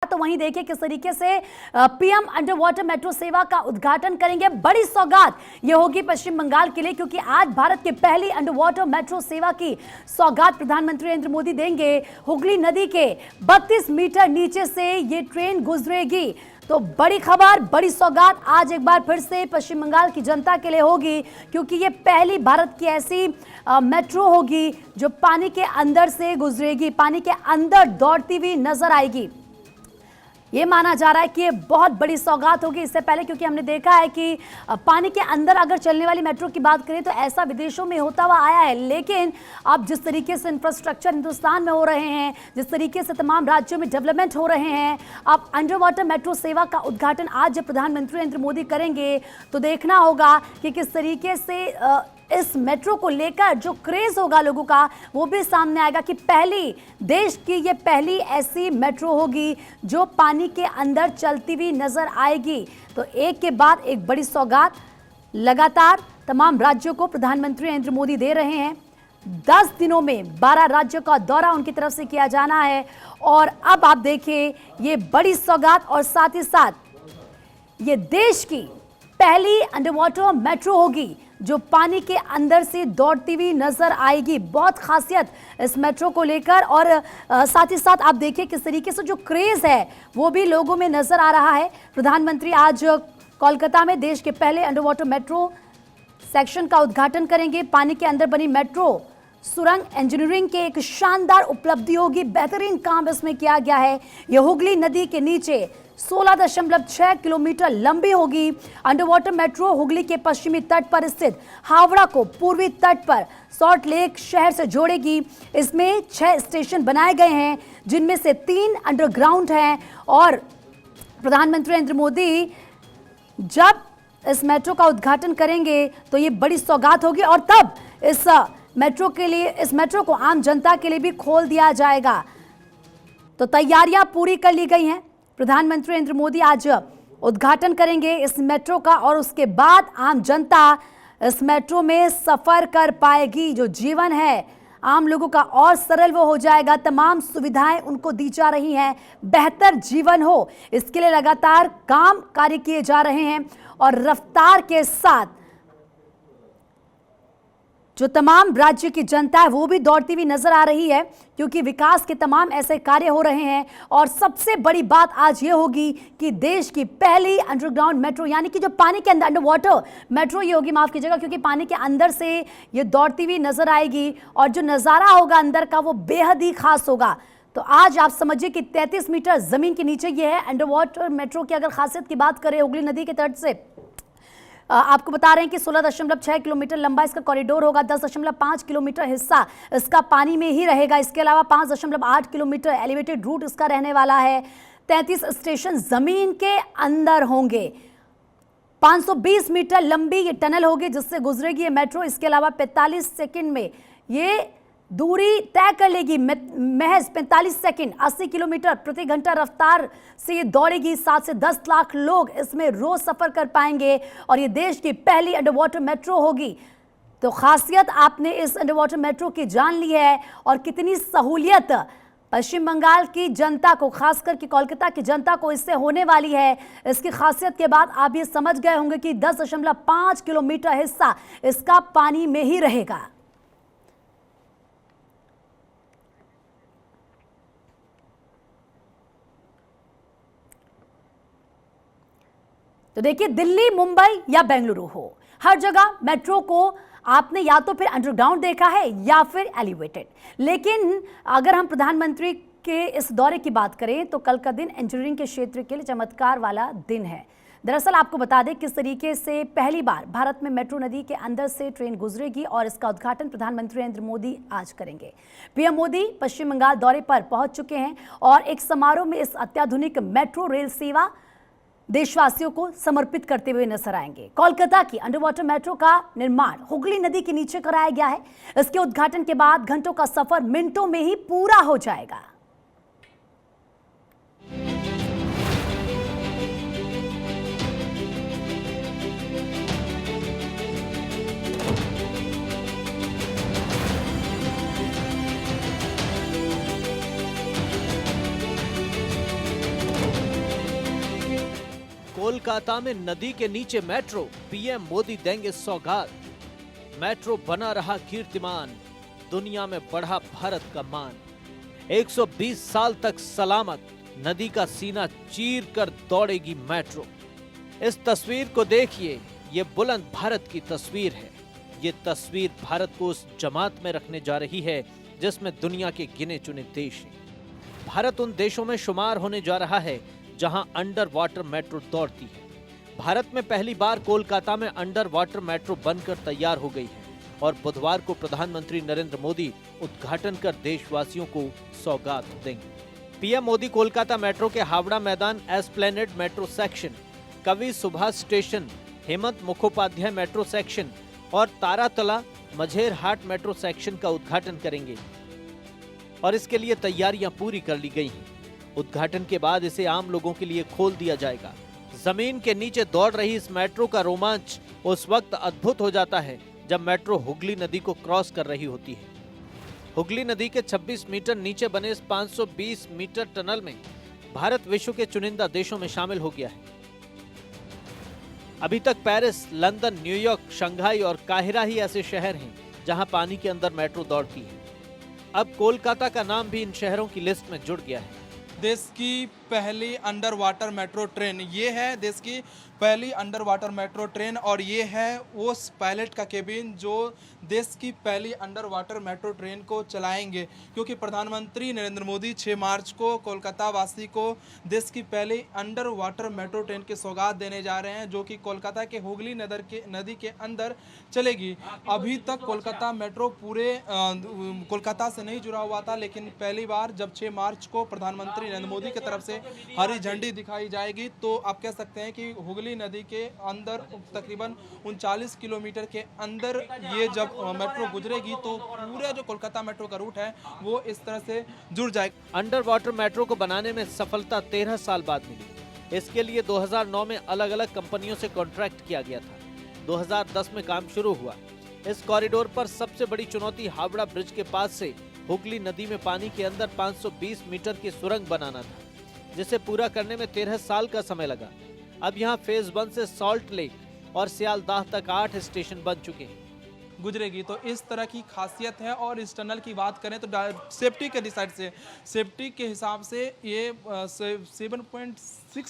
तो वहीं देखिए किस तरीके से पीएम अंडर वाटर मेट्रो सेवा का उद्घाटन करेंगे। बड़ी सौगात ये होगी पश्चिम बंगाल के लिए, क्योंकि आज भारत की पहली अंडर वाटर मेट्रो सेवा की सौगात प्रधानमंत्री नरेंद्र मोदी देंगे। हुगली नदी के 32 मीटर नीचे से ये ट्रेन गुजरेगी। तो बड़ी खबर, बड़ी सौगात आज एक बार फिर से पश्चिम बंगाल की जनता के लिए होगी, क्योंकि ये पहली भारत की ऐसी मेट्रो होगी जो पानी के अंदर से गुजरेगी, पानी के अंदर दौड़ती हुई नजर आएगी। ये माना जा रहा है कि ये बहुत बड़ी सौगात होगी। इससे पहले क्योंकि हमने देखा है कि पानी के अंदर अगर चलने वाली मेट्रो की बात करें तो ऐसा विदेशों में होता हुआ आया है, लेकिन अब जिस तरीके से इंफ्रास्ट्रक्चर हिंदुस्तान में हो रहे हैं, जिस तरीके से तमाम राज्यों में डेवलपमेंट हो रहे हैं, अब अंडर वाटर मेट्रो सेवा का उद्घाटन आज जब प्रधानमंत्री नरेंद्र मोदी करेंगे तो देखना होगा कि किस तरीके से इस मेट्रो को लेकर जो क्रेज होगा लोगों का वो भी सामने आएगा कि पहली देश की ये पहली ऐसी मेट्रो होगी जो पानी के अंदर चलती हुई नजर आएगी। तो एक के बाद एक बड़ी सौगात लगातार तमाम राज्यों को प्रधानमंत्री नरेंद्र मोदी दे रहे हैं। 10 दिनों में 12 राज्यों का दौरा उनकी तरफ से किया जाना है। और अब आप देखिए ये बड़ी सौगात और साथ ही साथ ये देश की पहली अंडर वाटर मेट्रो होगी जो पानी के अंदर से दौड़ती हुई नजर आएगी। बहुत खासियत इस मेट्रो को लेकर, और साथ ही साथ आप देखिए किस तरीके से जो क्रेज है वो भी लोगों में नजर आ रहा है। प्रधानमंत्री आज कोलकाता में देश के पहले अंडर वाटर मेट्रो सेक्शन का उद्घाटन करेंगे। पानी के अंदर बनी मेट्रो सुरंग इंजीनियरिंग के एक शानदार उपलब्धि होगी, बेहतरीन काम इसमें किया गया है। यह हुगली नदी के नीचे 16.6 किलोमीटर लंबी होगी। अंडर वाटर मेट्रो हुगली के पश्चिमी तट पर स्थित हावड़ा को पूर्वी तट पर सॉल्ट लेक शहर से जोड़ेगी। इसमें 6 स्टेशन बनाए गए हैं, जिनमें से 3 अंडरग्राउंड हैं। और प्रधानमंत्री नरेंद्र मोदी जब इस मेट्रो का उद्घाटन करेंगे तो ये बड़ी सौगात होगी, और तब इस मेट्रो को आम जनता के लिए भी खोल दिया जाएगा। तो तैयारियां पूरी कर ली गई हैं। प्रधानमंत्री नरेंद्र मोदी आज उद्घाटन करेंगे इस मेट्रो का, और उसके बाद आम जनता इस मेट्रो में सफर कर पाएगी। जो जीवन है आम लोगों का और सरल वो हो जाएगा। तमाम सुविधाएं उनको दी जा रही हैं, बेहतर जीवन हो इसके लिए लगातार काम कार्य किए जा रहे हैं। और रफ्तार के साथ जो तमाम राज्य की जनता है वो भी दौड़ती हुई नजर आ रही है, क्योंकि विकास के तमाम ऐसे कार्य हो रहे हैं। और सबसे बड़ी बात आज ये होगी कि देश की पहली अंडरग्राउंड मेट्रो, यानी कि जो पानी के अंदर अंडर वाटर मेट्रो ये होगी, माफ कीजिएगा, क्योंकि पानी के अंदर से ये दौड़ती हुई नजर आएगी। और जो नज़ारा होगा अंदर का वो बेहद ही खास होगा। तो आज आप समझिए कि 33 मीटर जमीन के नीचे ये है अंडर वाटर मेट्रो की। अगर खासियत की बात करें हुगली नदी के तट से, आपको बता रहे हैं कि 16.6 किलोमीटर लंबा इसका कॉरिडोर होगा। 10.5 किलोमीटर हिस्सा इसका पानी में ही रहेगा। इसके अलावा 5.8 किलोमीटर एलिवेटेड रूट इसका रहने वाला है। 33 स्टेशन जमीन के अंदर होंगे। 520 मीटर लंबी ये टनल होगी जिससे गुजरेगी ये मेट्रो। इसके अलावा 45 सेकंड में ये दूरी तय कर लेगी, महज 45 सेकंड। 80 किलोमीटर प्रति घंटा रफ्तार से ये दौड़ेगी। 7 से 10 लाख लोग इसमें रोज सफर कर पाएंगे, और ये देश की पहली अंडर वाटर मेट्रो होगी। तो खासियत आपने इस अंडर वाटर मेट्रो की जान ली है, और कितनी सहूलियत पश्चिम बंगाल की जनता को, खासकर कि कोलकाता की जनता को इससे होने वाली है। इसकी खासियत के बाद आप ये समझ गए होंगे कि 10.5 किलोमीटर हिस्सा इसका पानी में ही रहेगा। तो देखिए, दिल्ली, मुंबई या बेंगलुरु हो, हर जगह मेट्रो को आपने या तो फिर अंडरग्राउंड देखा है या फिर एलिवेटेड। लेकिन अगर हम प्रधानमंत्री के इस दौरे की बात करें तो कल का दिन इंजीनियरिंग के क्षेत्र के लिए चमत्कार वाला दिन है। दरअसल आपको बता दें किस तरीके से पहली बार भारत में मेट्रो नदी के अंदर से ट्रेन गुजरेगी, और इसका उद्घाटन प्रधानमंत्री नरेंद्र मोदी आज करेंगे। पीएम मोदी पश्चिम बंगाल दौरे पर पहुंच चुके हैं, और एक समारोह में इस अत्याधुनिक मेट्रो रेल सेवा देशवासियों को समर्पित करते हुए नजर आएंगे। कोलकाता की अंडर वाटर मेट्रो का निर्माण हुगली नदी के नीचे कराया गया है। इसके उद्घाटन के बाद घंटों का सफर मिनटों में ही पूरा हो जाएगा। कोलकाता में नदी के नीचे मेट्रो, पीएम मोदी देंगे सौगात। मेट्रो बना रहा कीर्तिमान, दुनिया में बढ़ा भारत का मान। 120 साल तक सलामत, नदी का सीना चीर कर दौड़ेगी मेट्रो। इस तस्वीर को देखिए, ये बुलंद भारत की तस्वीर है। ये तस्वीर भारत को उस जमात में रखने जा रही है जिसमें दुनिया के गिने चुने देश हैं। भारत उन देशों में शुमार होने जा रहा है जहां अंडर वाटर मेट्रो दौड़ती है। भारत में पहली बार कोलकाता में अंडर वाटर मेट्रो बनकर तैयार हो गई है और बुधवार को प्रधानमंत्री नरेंद्र मोदी उद्घाटन कर देशवासियों को सौगात देंगे। पीएम मोदी कोलकाता मेट्रो के हावड़ा मैदान एस्प्लेनेड मेट्रो सेक्शन, कवि Subhash station, Hemant Mukhopadhyay metro section और तारातला मझेरहाट मेट्रो सेक्शन का उद्घाटन करेंगे और इसके लिए तैयारियां पूरी कर ली गई हैं। उद्घाटन के बाद इसे आम लोगों के लिए खोल दिया जाएगा। जमीन के नीचे दौड़ रही इस मेट्रो का रोमांच उस वक्त अद्भुत हो जाता है जब मेट्रो हुगली नदी को क्रॉस कर रही होती है। हुगली नदी के 26 मीटर नीचे बने इस 520 मीटर टनल में भारत विश्व के चुनिंदा देशों में शामिल हो गया है। अभी तक पेरिस, लंदन, न्यूयॉर्क, शंघाई और काहिरा ही ऐसे शहर हैं जहां पानी के अंदर मेट्रो दौड़ती है। अब कोलकाता का नाम भी इन शहरों की लिस्ट में जुड़ गया है। देश की पहली अंडर वाटर मेट्रो ट्रेन, ये है देश की पहली अंडर वाटर मेट्रो ट्रेन और ये है उस पायलट का केबिन जो देश की पहली अंडर वाटर मेट्रो ट्रेन को चलाएंगे, क्योंकि प्रधानमंत्री नरेंद्र मोदी 6 मार्च को कोलकाता वासी को देश की पहली अंडर वाटर मेट्रो ट्रेन की सौगात देने जा रहे हैं, जो कि कोलकाता के हुगली नदी के अंदर चलेगी। अभी तक कोलकाता मेट्रो पूरे कोलकाता से नहीं जुड़ा हुआ था, लेकिन पहली बार जब 6 मार्च को प्रधानमंत्री नरेंद्र मोदी की तरफ से हरी झंडी दिखाई जाएगी, तो आप कह सकते हैं कि हुगली नदी के अंदर तकरीबन 39 किलोमीटर के अंदर ये जब मेट्रो गुजरेगी तो पूरा जो कोलकाता मेट्रो का रूट है वो इस तरह से जुड़ जाएगा। अंडर वाटर मेट्रो को बनाने में सफलता 13 साल बाद मिली। इसके लिए 2009 में अलग अलग कंपनियों से कॉन्ट्रैक्ट किया गया था। 2010 में काम शुरू हुआ। इस कॉरिडोर पर सबसे बड़ी चुनौती हावड़ा ब्रिज के पास से हुगली नदी में पानी के अंदर 520 मीटर की सुरंग बनाना था, जिसे पूरा करने में 13 साल का समय लगा। अब यहाँ फेज 1 से सॉल्ट लेक और सियालदाह तक 8 स्टेशन बन चुके हैं। गुजरेगी तो इस तरह की खासियत है। और इस टनल की बात करें तो सेफ्टी के डिसाइड से सेफ्टी के हिसाब से ये 7.6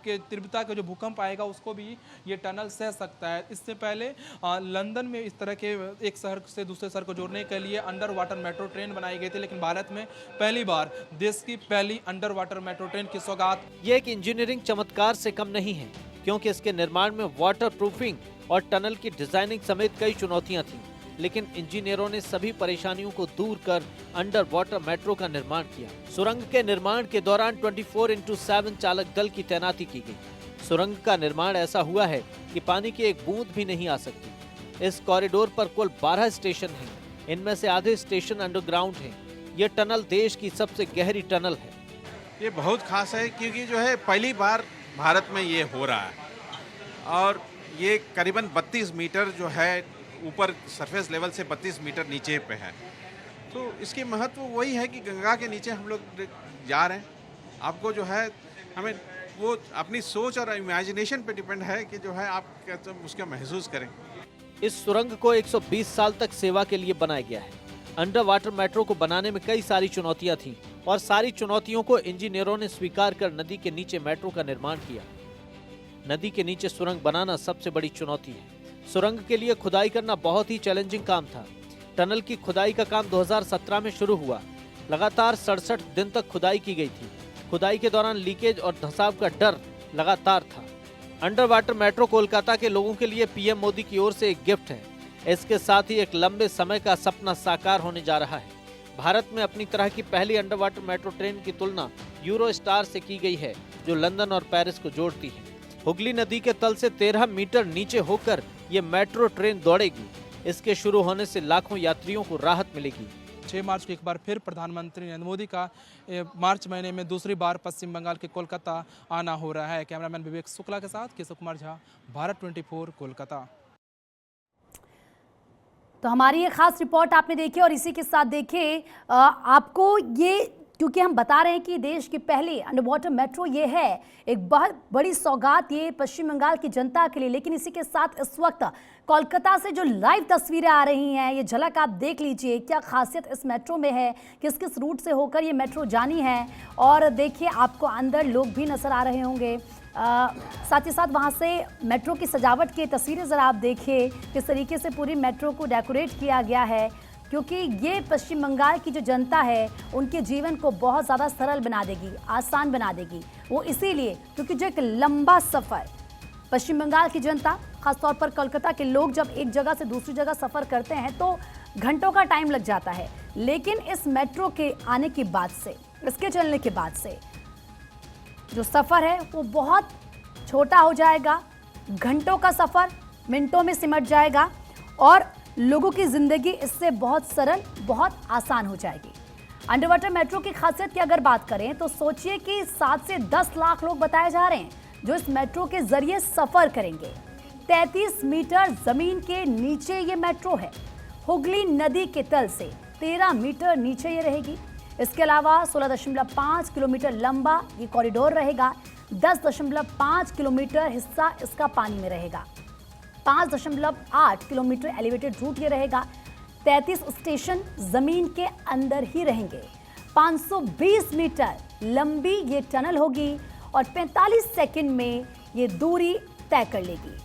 के तीव्रता का जो भूकंप आएगा उसको भी ये टनल सह सकता है। इससे पहले लंदन में इस तरह के एक शहर से दूसरे शहर को जोड़ने के लिए अंडर वाटर मेट्रो ट्रेन बनाई गई थी, लेकिन भारत में पहली बार देश की पहली अंडर वाटर मेट्रो ट्रेन की सौगात। ये एक इंजीनियरिंग चमत्कार से कम नहीं है, क्योंकि इसके निर्माण में वाटर प्रूफिंग और टनल की डिजाइनिंग समेत कई चुनौतियां थीं, लेकिन इंजीनियरों ने सभी परेशानियों को दूर कर अंडर वाटर मेट्रो का निर्माण किया। सुरंग के निर्माण के दौरान 24/7 चालक दल की तैनाती की गई। सुरंग का निर्माण ऐसा हुआ है कि पानी की एक बूंद भी नहीं आ सकती। इस कॉरिडोर पर कुल 12 स्टेशन हैं, इनमें से आधे स्टेशन अंडरग्राउंड हैं। ये टनल देश की सबसे गहरी टनल है। ये बहुत खास है क्योंकि जो है पहली बार भारत में ये हो रहा है और ये करीबन 32 मीटर जो है ऊपर सरफेस लेवल से 32 मीटर नीचे पे है। तो इसकी महत्व वही है कि गंगा के नीचे हम लोग जा रहे हैं। आपको जो है हमें वो अपनी सोच और इमेजिनेशन पे डिपेंड है कि जो है आप उसका महसूस करें। इस सुरंग को 120 साल तक सेवा के लिए बनाया गया है। अंडर वाटर मेट्रो को बनाने में कई सारी चुनौतियां थीं और सारी चुनौतियों को इंजीनियरों ने स्वीकार कर नदी के नीचे मेट्रो का निर्माण किया। नदी के नीचे सुरंग बनाना सबसे बड़ी चुनौती है। सुरंग के लिए खुदाई करना बहुत ही चैलेंजिंग काम था। टनल की खुदाई का काम 2017 में शुरू हुआ। लगातार 67 दिन तक खुदाई की गई थी। खुदाई के दौरान लीकेज और धंसाव का डर लगातार था। अंडर वाटर मेट्रो कोलकाता के लोगों के लिए पीएम मोदी की ओर से एक गिफ्ट है। इसके साथ ही एक लंबे समय का सपना साकार होने जा रहा है। भारत में अपनी तरह की पहली अंडर वाटर मेट्रो ट्रेन की तुलना यूरो स्टार से की गई है, जो लंदन और पेरिस को जोड़ती है। हुगली नदी के तल से 13 मीटर नीचे होकर ये मेट्रो ट्रेन दौड़ेगी। इसके शुरू होने से लाखों यात्रियों को राहत मिलेगी। 6 मार्च को एक बार फिर प्रधानमंत्री नरेंद्र मोदी का मार्च महीने में दूसरी बार पश्चिम बंगाल के कोलकाता आना हो रहा है। कैमरामैन विवेक शुक्ला के साथ केशव कुमार झा, भारत 24 कोलकाता। तो हमारी ये खास रिपोर्ट आपने देखी और इसी के साथ देखिए आपको ये क्योंकि हम बता रहे हैं कि देश की पहली अंडर वाटर मेट्रो ये है, एक बहुत बड़ी सौगात ये पश्चिम बंगाल की जनता के लिए। लेकिन इसी के साथ इस वक्त कोलकाता से जो लाइव तस्वीरें आ रही हैं, ये झलक आप देख लीजिए, क्या खासियत इस मेट्रो में है, किस किस रूट से होकर ये मेट्रो जानी है। और देखिए आपको अंदर लोग भी नजर आ रहे होंगे, साथ ही साथ वहाँ से मेट्रो की सजावट की तस्वीरें ज़रा आप देखिए, किस तरीके से पूरी मेट्रो को डेकोरेट किया गया है, क्योंकि ये पश्चिम बंगाल की जो जनता है उनके जीवन को बहुत ज़्यादा सरल बना देगी, आसान बना देगी। वो इसीलिए क्योंकि जो एक लंबा सफ़र पश्चिम बंगाल की जनता, खासतौर पर कोलकाता के लोग जब एक जगह से दूसरी जगह सफ़र करते हैं तो घंटों का टाइम लग जाता है। लेकिन इस मेट्रो के आने के बाद से, इसके चलने के बाद से जो सफ़र है वो बहुत छोटा हो जाएगा, घंटों का सफ़र मिनटों में सिमट जाएगा और लोगों की ज़िंदगी इससे बहुत सरल, बहुत आसान हो जाएगी। अंडर वाटर मेट्रो की खासियत की अगर बात करें तो सोचिए कि 7 से 10 लाख लोग बताए जा रहे हैं जो इस मेट्रो के जरिए सफ़र करेंगे। 33 मीटर ज़मीन के नीचे ये मेट्रो है, हुगली नदी के तल से 13 मीटर नीचे ये रहेगी। इसके अलावा 16.5 किलोमीटर लंबा ये कॉरिडोर रहेगा, 10.5 किलोमीटर हिस्सा इसका पानी में रहेगा, 5.8 किलोमीटर एलिवेटेड रूट ये रहेगा, 33 स्टेशन जमीन के अंदर ही रहेंगे, 520 मीटर लंबी ये टनल होगी और 45 सेकंड में ये दूरी तय कर लेगी।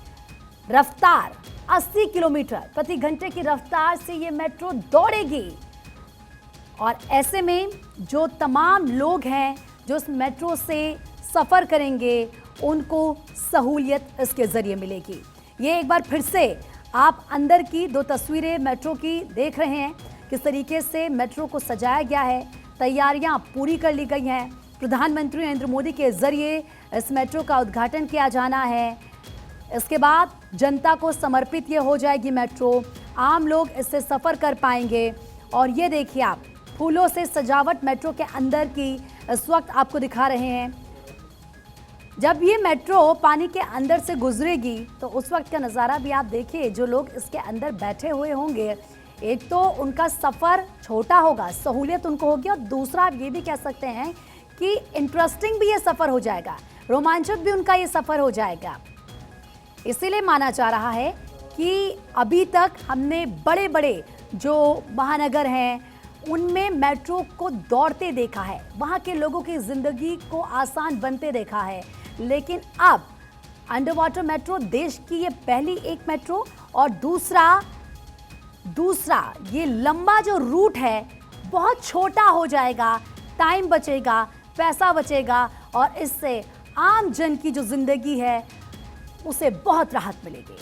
रफ्तार 80 किलोमीटर प्रति घंटे की रफ्तार से ये मेट्रो दौड़ेगी और ऐसे में जो तमाम लोग हैं जो इस मेट्रो से सफ़र करेंगे उनको सहूलियत इसके ज़रिए मिलेगी। ये एक बार फिर से आप अंदर की 2 तस्वीरें मेट्रो की देख रहे हैं, किस तरीके से मेट्रो को सजाया गया है, तैयारियां पूरी कर ली गई हैं। प्रधानमंत्री नरेंद्र मोदी के ज़रिए इस मेट्रो का उद्घाटन किया जाना है। इसके बाद जनता को समर्पित ये हो जाएगी मेट्रो, आम लोग इससे सफ़र कर पाएंगे। और ये देखिए आप फूलों से सजावट मेट्रो के अंदर की इस वक्त आपको दिखा रहे हैं। जब ये मेट्रो पानी के अंदर से गुजरेगी तो उस वक्त का नज़ारा भी आप देखिए, जो लोग इसके अंदर बैठे हुए होंगे, एक तो उनका सफ़र छोटा होगा, सहूलियत उनको होगी, और दूसरा आप ये भी कह सकते हैं कि इंटरेस्टिंग भी ये सफ़र हो जाएगा, रोमांचक भी उनका ये सफ़र हो जाएगा। इसीलिए माना जा रहा है कि अभी तक हमने बड़े बड़े जो महानगर हैं उनमें मेट्रो को दौड़ते देखा है, वहाँ के लोगों की ज़िंदगी को आसान बनते देखा है। लेकिन अब अंडर वाटर मेट्रो देश की ये पहली एक मेट्रो, और दूसरा ये लंबा जो रूट है बहुत छोटा हो जाएगा, टाइम बचेगा, पैसा बचेगा और इससे आम जन की जो ज़िंदगी है उसे बहुत राहत मिलेगी।